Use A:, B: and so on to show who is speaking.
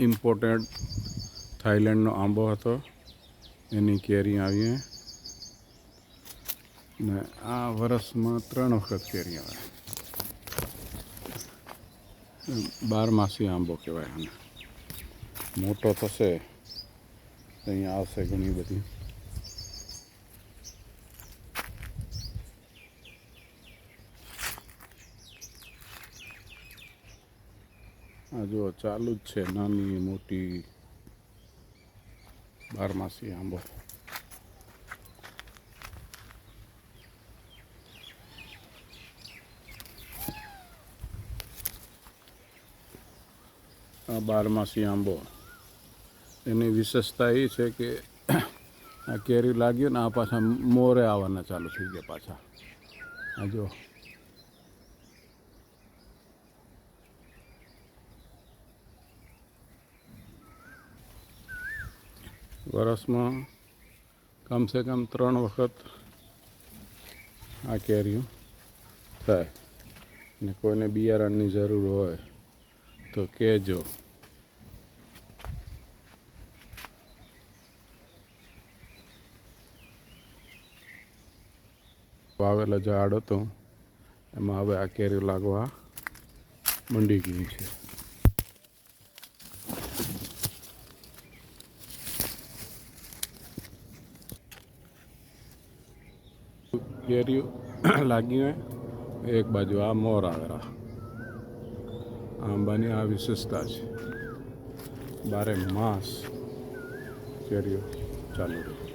A: Imported થાઈલેન્ડનો આંબો હતો, એની કેરી આવી ને આ વર્ષમાં 3 વખત કેરી આવે. 12 આંબો કહેવાય આને. મોટો થશે અહીંયા આવશે ઘણી બધી. આ જો ચાલુ જ છે, નાની મોટી 12 આંબો. આ 12 આંબો એની વિશેષતા એ છે કે આ કેરી લાગ્યું ને આ પાછા મોરે આવવાના ચાલુ થઈ ગયા પાછા. આ જો વર્ષમાં કમસે કમ 3 વખત આ કેરીઓ થાય. ને કોઈને બિયારણની જરૂર હોય તો કહેજો. વાવેલા ઝાડ હતું એમાં હવે આ કેરી લાગવા મંડી ગઈ છે. કેરીઓ લાગી હોય એક બાજુ આ મોર આવેલા. આંબાની આ વિશેષતા છે, 12 માસ કેરીઓ ચાલુ રહે.